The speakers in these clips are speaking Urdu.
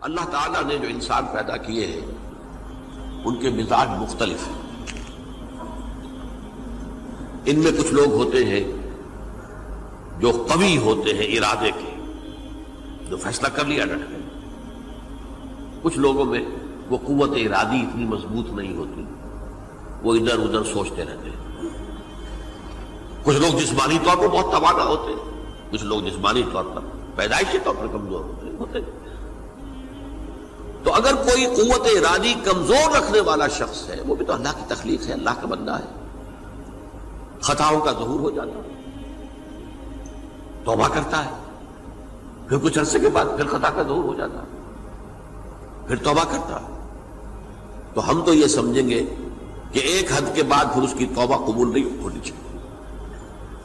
اللہ تعالیٰ نے جو انسان پیدا کیے ہیں ان کے مزاج مختلف ہیں. ان میں کچھ لوگ ہوتے ہیں جو قوی ہوتے ہیں ارادے کے، جو فیصلہ کر لیا ڈٹ گئے. کچھ لوگوں میں وہ قوت ارادی اتنی مضبوط نہیں ہوتی، وہ ادھر ادھر سوچتے رہتے ہیں. کچھ لوگ جسمانی طور پر بہت توانا ہوتے ہیں، کچھ لوگ جسمانی طور پر پیدائشی طور پر کمزور ہوتے ہیں. تو اگر کوئی قوت ارادی کمزور رکھنے والا شخص ہے، وہ بھی تو اللہ کی تخلیق ہے، اللہ کا بندہ ہے، خطاؤں کا ظہور ہو جاتا ہے، توبہ کرتا ہے، پھر کچھ عرصے کے بعد پھر خطا کا ظہور ہو جاتا ہے، پھر توبہ کرتا ہے. تو ہم تو یہ سمجھیں گے کہ ایک حد کے بعد پھر اس کی توبہ قبول نہیں ہونی چاہیے.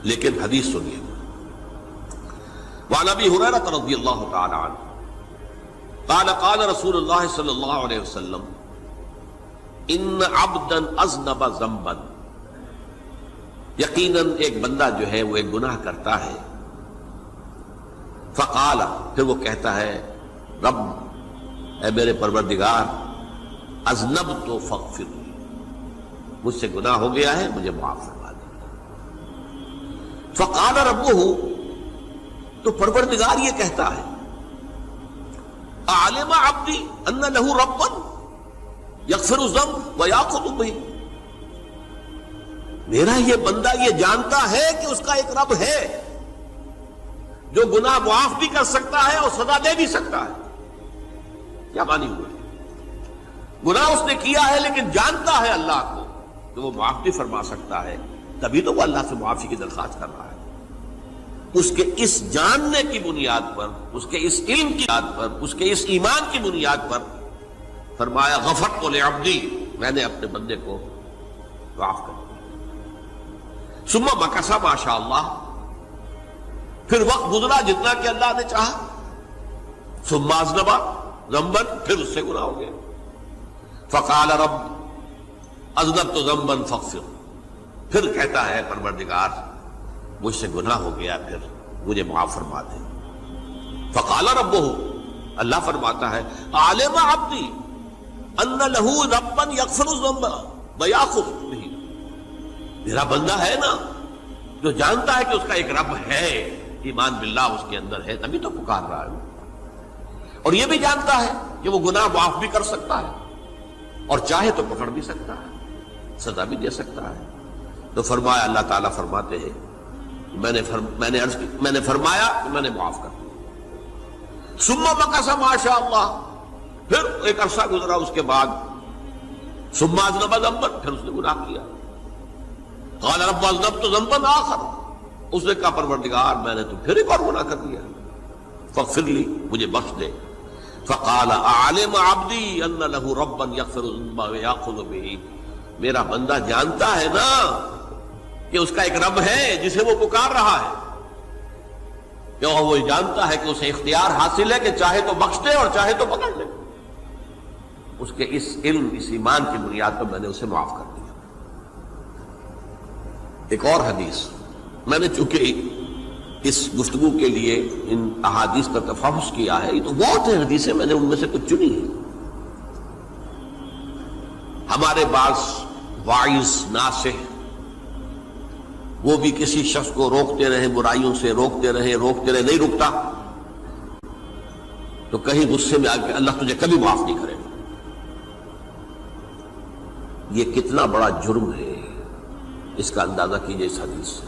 لیکن حدیث سنیے، وعن ابی ہریرہ رضی اللہ تعالی عنہ قال قال رسول اللہ صلی اللہ علیہ وسلم ان عبدا اذنب ذنبا، یقیناً ایک بندہ جو ہے وہ ایک گناہ کرتا ہے. فقال، پھر وہ کہتا ہے رب، اے میرے پروردگار، اذنبت فاغفر، مجھ سے گناہ ہو گیا ہے، مجھے معاف فرما دے. فقال ربہ، تو پروردگار یہ کہتا ہے اعلم عبدی ان لہ ربا یغفر الذنب ویأخذ بہ، میرا یہ بندہ یہ جانتا ہے کہ اس کا ایک رب ہے جو گناہ معاف بھی کر سکتا ہے اور سزا دے بھی سکتا ہے. کیا معنی ہوئے؟ گناہ اس نے کیا ہے لیکن جانتا ہے اللہ کو کہ وہ معاف بھی فرما سکتا ہے، تبھی تو وہ اللہ سے معافی کی درخواست کر رہا ہے. اس کے اس جاننے کی بنیاد پر، اس کے اس علم کی بنیاد پر، اس کے اس ایمان کی بنیاد پر فرمایا غفرت لعبدی، میں نے اپنے بندے کو معاف کر دیا. ثم مکث ما شاء اللہ، پھر وقت گزرا جتنا کہ اللہ نے چاہا. ثم اذنب ذنبا، پھر اس سے گناہ ہو گیا. فقال رب اذنبت ذنبا فاغفر، پھر کہتا ہے پروردگار مجھ سے گناہ ہو گیا، پھر مجھے معاف فرما دے. فقال ربہ، اللہ فرماتا ہے عالم عبدی ان لہ ربا یغفر الذنب ویأخذ بہ، میرا بندہ ہے نا جو جانتا ہے کہ اس کا ایک رب ہے، ایمان باللہ اس کے اندر ہے، تبھی تو پکار رہا ہے. اور یہ بھی جانتا ہے کہ وہ گناہ معاف بھی کر سکتا ہے اور چاہے تو پکڑ بھی سکتا ہے، سزا بھی دے سکتا ہے. تو فرمایا، اللہ تعالیٰ فرماتے ہیں میں نے فرمایا کہ میں نے معاف کر دیا. ثم مکث ما شاء اللہ، پھر ایک عرصہ گزرا اس کے بعد. ثم اذنب ذنبا، پھر اس نے گناہ کیا. قال رب اذنبت ذنبا آخر، اس نے کہا پروردگار میں نے تو پھر ایک اور گناہ کر دیا، فاغفر لی، مجھے بخش دے. فقال اعلم عبدی ان لہ ربا یغفر الذنب ویأخذ بہ، میرا بندہ جانتا ہے نا کہ اس کا ایک رب ہے جسے وہ پکار رہا ہے، کیوں وہ جانتا ہے کہ اسے اختیار حاصل ہے کہ چاہے تو بخش دے اور چاہے تو پکڑ لے. اس کے اس علم، اس ایمان کی بنیاد پر میں نے اسے معاف کر دیا. ایک اور حدیث، میں نے چونکہ اس گفتگو کے لیے ان احادیث کا تفحص کیا ہے، یہ تو بہت ہیں حدیثیں، میں نے ان میں سے کچھ چنی ہیں. ہمارے بعض واعظ ناصح وہ بھی کسی شخص کو روکتے رہے، برائیوں سے روکتے رہے، نہیں رکتا، تو کہیں غصے میں آ کے اللہ تجھے کبھی معاف نہیں کرے گا. یہ کتنا بڑا جرم ہے، اس کا اندازہ کیجئے اس حدیث سے.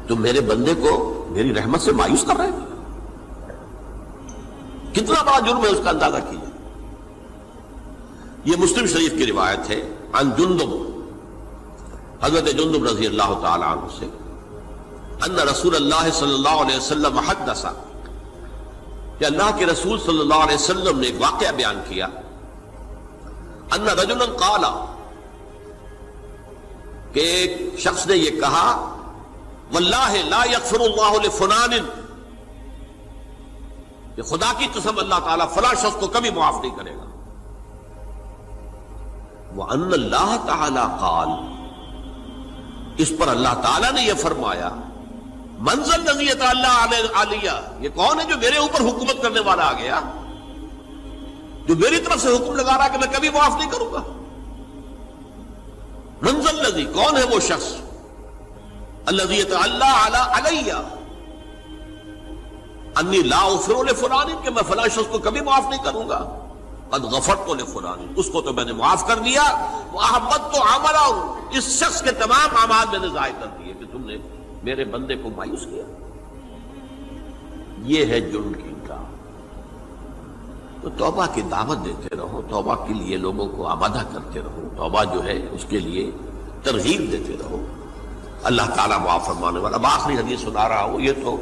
تو میرے بندے کو میری رحمت سے مایوس کر رہے ہیں، کتنا بڑا جرم ہے، اس کا اندازہ کیجئے. یہ مسلم شریف کی روایت ہے عن جندب، حضرت جندب رضی اللہ تعالی عنہ سے، ان رسول اللہ صلی اللہ علیہ وسلم حدث، کہ اللہ کے رسول صلی اللہ علیہ وسلم نے ایک واقعہ بیان کیا. ان رجلا قال، کہ ایک شخص نے یہ کہا واللہ لا یغفر اللہ لفلان، کہ خدا کی قسم اللہ تعالیٰ فلاں شخص کو کبھی معاف نہیں کرے گا. وان اللہ تعالی قال، اس پر اللہ تعالیٰ نے یہ فرمایا منزل الذی یتعلی علیہ، یہ کون ہے جو میرے اوپر حکومت کرنے والا آ گیا، جو میری طرف سے حکم لگا رہا کہ میں کبھی معاف نہیں کروں گا؟ منزل الذی، کون ہے وہ شخص، الذی یتعلی علیہ انی لا اغفر لفلان، کہ میں فلاں شخص کو کبھی معاف نہیں کروں گا، قد غفرت لفلان، اس کو تو میں نے معاف کر دیا، واحبطت عملہ، اس شخص کے تمام اعمال میں نے ضائع کر دیے کہ تم نے میرے بندے کو مایوس کیا۔ یہ ہے جرم کی انکار۔ تو توبہ کی دعوت دیتے رہو، توبہ کے لیے لوگوں کو آمادہ کرتے رہو، توبہ جو ہے اس کے لیے ترغیب دیتے رہو، اللہ تعالیٰ معاف فرمانے والا۔ اب آخری حدیث سنا رہا ہوں، یہ تو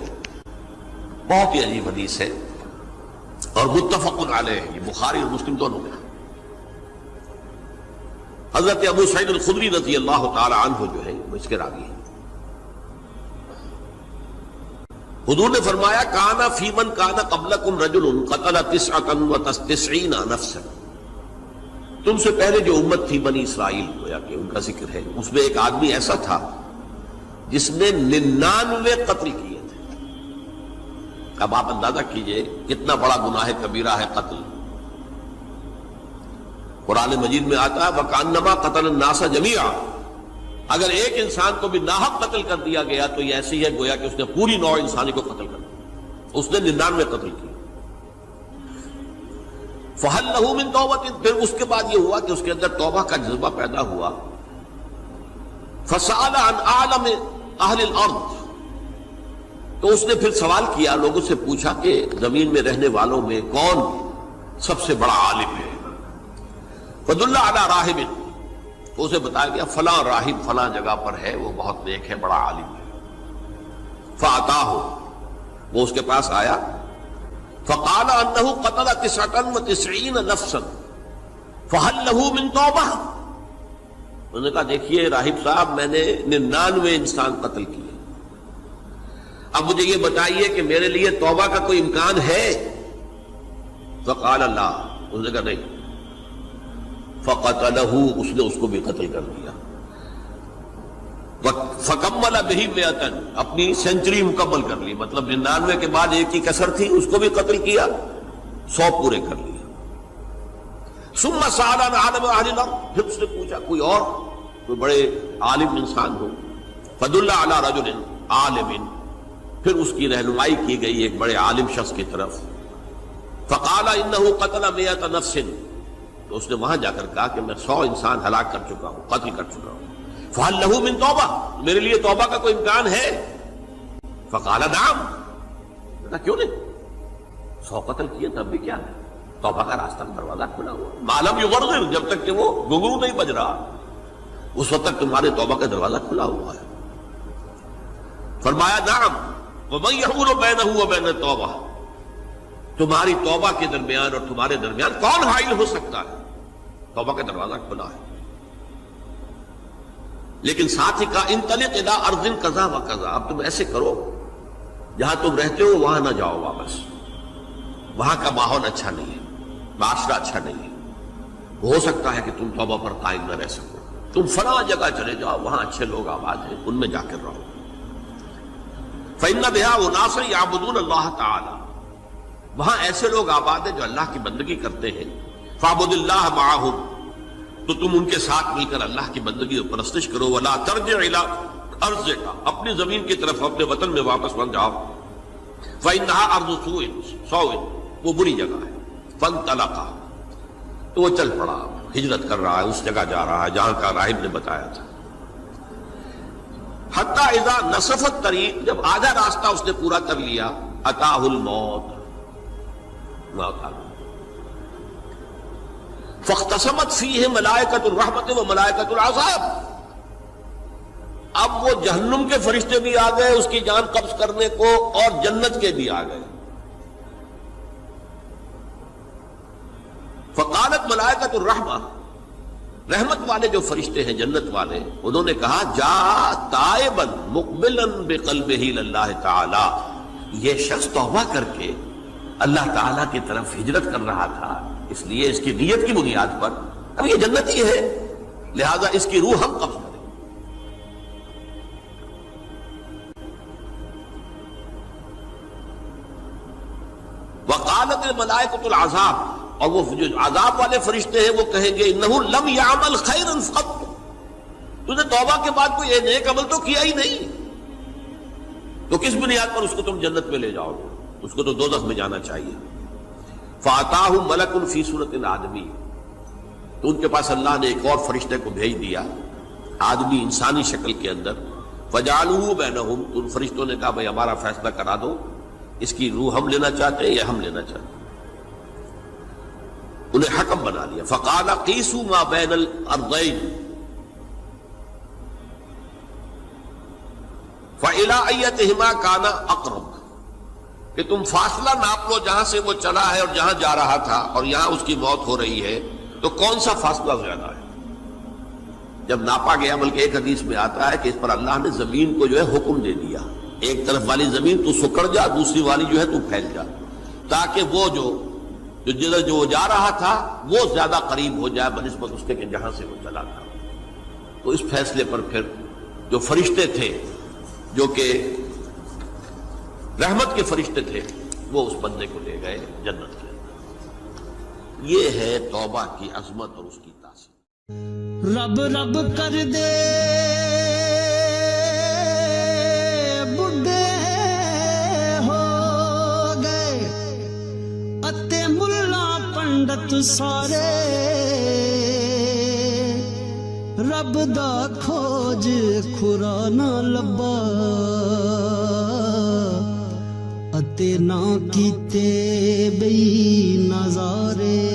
بہت ہی عجیب حدیث ہے اور متفق علیہ، یہ بخاری اور مسلم دونوں میں۔ حضرت ابو سعید الخدری رضی اللہ تعالی عنہ جو ہے وہ اس کے راوی ہیں۔ حضور نے فرمایا کانا فی من کانا قبلکم رجل قتل 99 نفسا، تم سے پہلے جو امت تھی بنی اسرائیل، گویا کہ ان کا ذکر ہے، اس میں ایک آدمی ایسا تھا جس نے 99 قتل کیے تھے۔ اب آپ اندازہ کیجئے کتنا بڑا گناہ کبیرہ ہے قتل۔ قرآن مجید میں آتا ہے وَكَأَنَّمَا قَتَلَ النَّاسَ جَمِيعًا، اگر ایک انسان کو بھی ناحق قتل کر دیا گیا تو یہ ایسی ہے گویا کہ اس نے پوری نوع انسانی کو قتل کر دیا، اس نے 99 قتل کیے۔ فَهَلْ لَهُ مِن تَوْبَةٍ، پھر اس کے بعد یہ ہوا کہ اس کے اندر توبہ کا جذبہ پیدا ہوا۔ فَسَأَلَ عَنْ أَعْلَمِ أَهْلِ الْأَرْضِ، تو اس نے پھر سوال کیا، لوگوں سے پوچھا کہ زمین میں رہنے والوں میں کون سب سے بڑا عالم ہے؟ فَدُلَّ عَلَى رَاهِبٍ، تو اسے بتایا گیا فلاں راہب فلاں جگہ پر ہے، وہ بہت نیک ہے، بڑا عالم ہے۔ فَأَتَاهُ، وہ اس کے پاس آیا، فَقَالَ أَنَّهُ قَتَلَ 99 نَفْسًا فَهَلْ لَهُ مِن تَوْبَةٍ، انہوں نے کہا دیکھیے راہب صاحب، میں نے 99 انسان قتل کیے، اب مجھے یہ بتائیے کہ میرے لیے توبہ کا کوئی امکان ہے؟ فَقَالَ لَا، انہوں نے کہا نہیں۔ فَقَتَلَهُ، اس نے اس کو بھی قتل کر دیا۔ فَكَمَّلَ بِهِ 100، اپنی سینچری مکمل کر لی، مطلب 99 کے بعد ایک ہی کسر تھی، اس کو بھی قتل کیا، 100 پورے کر لیا۔ ثُمَّ سَأَلَ عَنْ عَالِمِ أَهْلِ الْأَرْضِ، پھر اس نے پوچھا کوئی اور کوئی بڑے عالم انسان ہو۔ فَدُلَّ عَلَى رَجُلٍ عَالِمٍ، پھر اس کی رہنمائی کی گئی ایک بڑے عالم شخص کی طرف۔ فَقَالَ إِنَّهُ قَتَلَ 100 نَفْسٍ، تو اس نے وہاں جا کر کہا کہ میں 100 انسان ہلاک کر چکا ہوں، قتل کر چکا ہوں۔ فَهَلْ لَهُ مِن تَوْبَةٍ، میرے لیے توبہ کا کوئی امکان ہے؟ فَقَالَ نَعَمْ، کہا کیوں نہیں، 100 قتل کیے تب بھی کیا ہے، توبہ کا راستہ دروازہ کھلا ہوا، مَا لَمْ يُغَرْغِرْ، جب تک کہ وہ گھنگرو نہیں بج رہا اس وقت تک تمہارے توبہ کا دروازہ کھلا ہوا ہے۔ فرمایا نعم، وَمَن يَحُولُ بَيْنَهُ وَبَيْنَ التَّوْبَةِ، تمہاری توبہ کے درمیان اور تمہارے درمیان کون حائل ہو سکتا ہے؟ توبہ کا دروازہ کھلا ہے۔ لیکن ساتھ ہی کہا انطلق الی ارض کذا و کذا، اب تم ایسے کرو جہاں تم رہتے ہو وہاں نہ جاؤ واپس، وہاں کا ماحول اچھا نہیں ہے، معاشرہ اچھا نہیں ہے، ہو سکتا ہے کہ تم توبہ پر قائم نہ رہ سکو، تم فلاں جگہ چلے جاؤ، وہاں اچھے لوگ آباد ہیں، ان میں جا کر رہو۔ فإن بها اناس یعبدون اللہ تعالی، وہاں ایسے لوگ آباد ہیں جو اللہ کی بندگی کرتے ہیں۔ فاعبد اللہ معہم، تو تم ان کے ساتھ مل کر اللہ کی بندگی اور پرستش کرو۔ ولا ترجع الی ارضک، اپنی زمین کی طرف اپنے وطن میں واپس بن جاؤ۔ فإنها ارض سوء، وہ بری جگہ ہے۔ فانطلقا، تو وہ چل پڑا، ہجرت کر رہا ہے، اس جگہ جا رہا ہے جہاں کا راہب نے بتایا تھا۔ حتی اذا نصف الطریق، جب آدھا راستہ اس نے پورا کر لیا، اتاہ الموت، موت آ گئی۔ فاختصمت فیہ ملائکۃ الرحمت و ملائکۃ العذاب، اب وہ جہنم کے فرشتے بھی آ گئے اس کی جان قبض کرنے کو، اور جنت کے بھی آ گئے۔ فقالت ملائکۃ الرحمہ، رحمت والے جو فرشتے ہیں جنت والے، انہوں نے کہا جا تائبا مقبلا بقلبہ اللہ تعالی، یہ شخص توبہ کر کے اللہ تعالیٰ کی طرف ہجرت کر رہا تھا، اس لیے اس کی نیت کی بنیاد پر اب یہ جنتی ہے، لہذا اس کی روح ہم قبض کریں۔ وقالت الملائکۃ العذاب، اور وہ جو عذاب والے فرشتے ہیں وہ کہیں گے انہ لم یعمل خیرا قط، تو نے توبہ کے بعد کوئی نیک عمل تو کیا ہی نہیں، تو کس بنیاد پر اس کو تم جنت میں لے جاؤ گے؟ اس کو تو دوزخ میں جانا چاہیے۔ فَأَتَاهُ مَلَكٌ فِي صُورَةٍ آدمی، تو ان کے پاس اللہ نے ایک اور فرشتے کو بھیج دیا آدمی انسانی شکل کے اندر، فَجَعَلُوهُ بَيْنَهُمْ، تو ان فرشتوں نے کہا بھائی ہمارا فیصلہ کرا دو، اس کی روح ہم لینا چاہتے ہیں یا ہم لینا چاہتے ہیں، انہیں حکم بنا دیا۔ فَقَالَ قِيسُوا مَا بَيْنَ الْأَرْضَيْنِ فَإِلَىٰ أَيَّتِهِمَا كَانَ أَقْرَبَ، کہ تم فاصلہ ناپ لو جہاں سے وہ چلا ہے اور جہاں جا رہا تھا اور یہاں اس کی موت ہو رہی ہے، تو کون سا فاصلہ زیادہ ہے؟ جب ناپا گیا، بلکہ ایک حدیث میں آتا ہے کہ اس پر اللہ نے زمین کو جو ہے حکم دے دیا، ایک طرف والی زمین تو سکڑ جا، دوسری والی جو ہے تو پھیل جا، تاکہ وہ جدھر جو وہ جا رہا تھا وہ زیادہ قریب ہو جائے بنسبت اس کے کہ جہاں سے وہ چلا تھا۔ تو اس فیصلے پر پھر جو فرشتے تھے، جو کہ رحمت کے فرشتے تھے، وہ اس بندے کو لے گئے جنت کے اندر۔ یہ ہے توبہ کی عظمت اور اس کی تاثیر۔ رب رب کر دے بڈھے ہو گئے اتے ملا پنڈت سارے، رب دا کھوج کھرا نہ لبا اتے نہ کیتے بئی نظارے۔